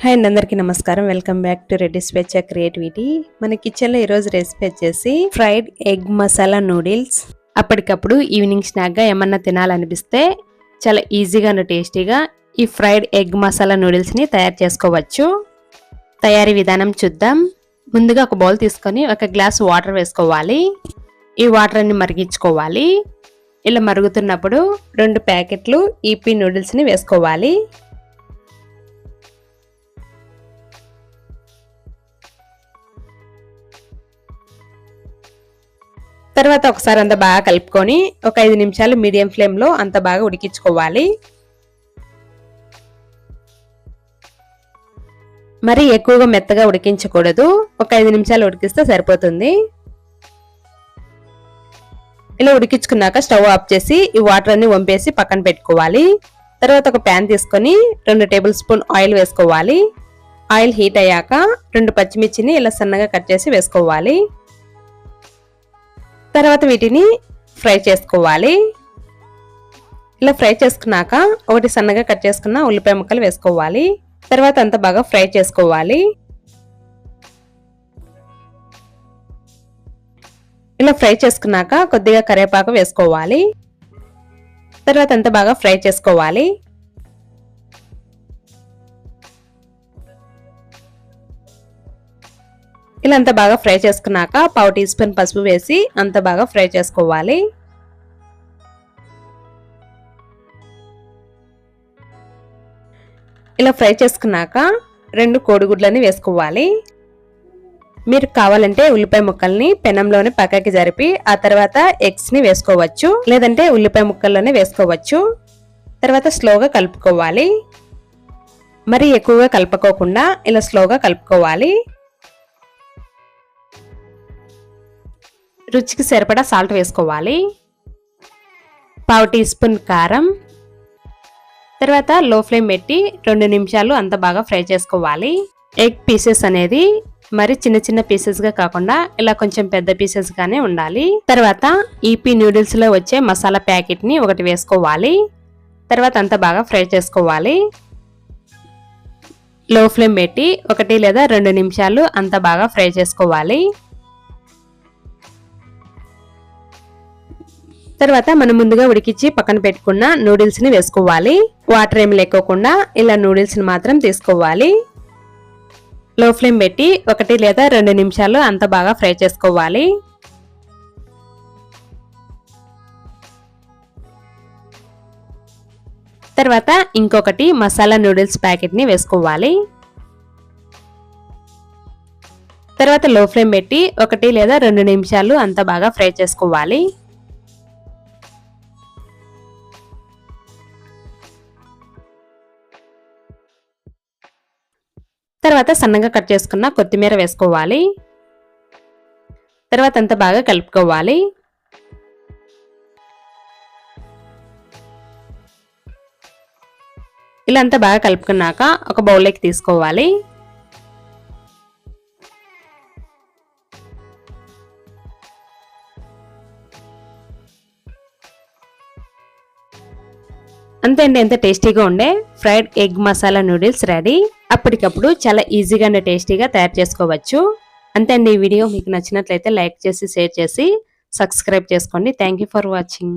Hi అండి, అందరికీ నమస్కారం. వెల్కమ్ బ్యాక్ టు రెడ్డి స్వేచ్ఛ క్రియేటివిటీ. మన కిచెన్లో ఈరోజు రెసిపీ వచ్చేసి ఫ్రైడ్ ఎగ్ మసాలా నూడిల్స్. అప్పటికప్పుడు ఈవినింగ్ స్నాక్గా ఏమన్నా తినాలనిపిస్తే చాలా ఈజీగా అండ్ టేస్టీగా ఈ ఫ్రైడ్ ఎగ్ మసాలా నూడిల్స్ని తయారు చేసుకోవచ్చు. తయారీ విధానం చూద్దాం. ముందుగా ఒక బౌల్ తీసుకొని ఒక గ్లాస్ వాటర్ వేసుకోవాలి. ఈ వాటర్ అన్ని మరిగించుకోవాలి. ఇలా మరుగుతున్నప్పుడు 2 ప్యాకెట్లు ఈపీ నూడిల్స్ని వేసుకోవాలి. తర్వాత ఒకసారి అంత బాగా కలుపుకొని ఒక 5 నిమిషాలు మీడియం ఫ్లేమ్లో అంత బాగా ఉడికించుకోవాలి. మరి ఎక్కువగా మెత్తగా ఉడికించకూడదు. ఒక 5 నిమిషాలు ఉడికిస్తే సరిపోతుంది. ఇలా ఉడికించుకున్నాక స్టవ్ ఆఫ్ చేసి ఈ వాటర్ అన్ని వంపేసి పక్కన పెట్టుకోవాలి. తర్వాత ఒక ప్యాన్ తీసుకొని 2 టేబుల్ స్పూన్ ఆయిల్ వేసుకోవాలి. ఆయిల్ హీట్ అయ్యాక 2 పచ్చిమిర్చిని ఇలా సన్నగా కట్ చేసి వేసుకోవాలి. తర్వాత వీటిని ఫ్రై చేసుకోవాలి. ఇలా ఫ్రై చేసుకున్నాక ఒకటి సన్నగా కట్ చేసుకున్న ఉల్లిపాయ ముక్కలు వేసుకోవాలి. తర్వాత అంతా బాగా ఫ్రై చేసుకోవాలి. ఇలా ఫ్రై చేసుకున్నాక కొద్దిగా కరివేపాకు వేసుకోవాలి. తర్వాత అంతా బాగా ఫ్రై చేసుకోవాలి. ఇలా అంతా బాగా ఫ్రై చేసుకున్నాక 1/2 టీ స్పూన్ పసుపు వేసి అంత బాగా ఫ్రై చేసుకోవాలి. ఇలా ఫ్రై చేసుకున్నాక 2 కోడిగుడ్లని వేసుకోవాలి. మీరు కావాలంటే ఉల్లిపాయ ముక్కల్ని పెనంలోనే పక్కకి జరిపి ఆ తర్వాత ఎగ్స్ ని వేసుకోవచ్చు, లేదంటే ఉల్లిపాయ ముక్కల్లోనే వేసుకోవచ్చు. తర్వాత స్లోగా కలుపుకోవాలి. మరి ఎక్కువగా కలుపుకోకుండా ఇలా స్లోగా కలుపుకోవాలి. రుచికి సరిపడా సాల్ట్ వేసుకోవాలి. 1/2 టీ స్పూన్ కారం. తర్వాత లో ఫ్లేమ్ పెట్టి 2 నిమిషాలు అంత బాగా ఫ్రై చేసుకోవాలి. ఎగ్ పీసెస్ అనేది మరి చిన్న చిన్న పీసెస్ గా కాకుండా ఇలా కొంచెం పెద్ద పీసెస్ గానే ఉండాలి. తర్వాత ఈపీ నూడిల్స్ లో వచ్చే మసాలా ప్యాకెట్ ని ఒకటి వేసుకోవాలి. తర్వాత అంత బాగా ఫ్రై చేసుకోవాలి. లో ఫ్లేమ్ పెట్టి 1 లేదా 2 నిమిషాలు అంత బాగా ఫ్రై చేసుకోవాలి. తర్వాత మనం ముందుగా ఉడికించి పక్కన పెట్టుకున్న నూడిల్స్ ని వేసుకోవాలి. వాటర్ ఏమి లేకోకుండా ఇలా నూడిల్స్ ని మాత్రం తీసుకోవాలి. లో ఫ్లేమ్ పెట్టి 1 లేదా 2 నిమిషాలు అంత బాగా ఫ్రై చేసుకోవాలి. తర్వాత ఇంకొకటి మసాలా నూడిల్స్ ప్యాకెట్ ని వేసుకోవాలి. తర్వాత లో ఫ్లేమ్ పెట్టి 1 లేదా 2 నిమిషాలు అంత బాగా ఫ్రై చేసుకోవాలి. తర్వాత సన్నగా కట్ చేసుకున్న కొత్తిమీర వేసుకోవాలి. తర్వాత అంతా బాగా కలుపుకోవాలి. ఇలా అంతా బాగా కలుపుకున్నాక ఒక బౌల్లోకి తీసుకోవాలి. అంతే అండి, ఎంత టేస్టీగా ఉండే fried egg masala noodles ready. అప్పటికప్పుడు చాలా ఈజీగా అండ్ టేస్టీగా తయారు చేసుకోవచ్చు. అంతే అండి, ఈ వీడియో మీకు నచ్చినట్లయితే లైక్ చేసి షేర్ చేసి సబ్స్క్రైబ్ చేసుకోండి. Thank you for watching.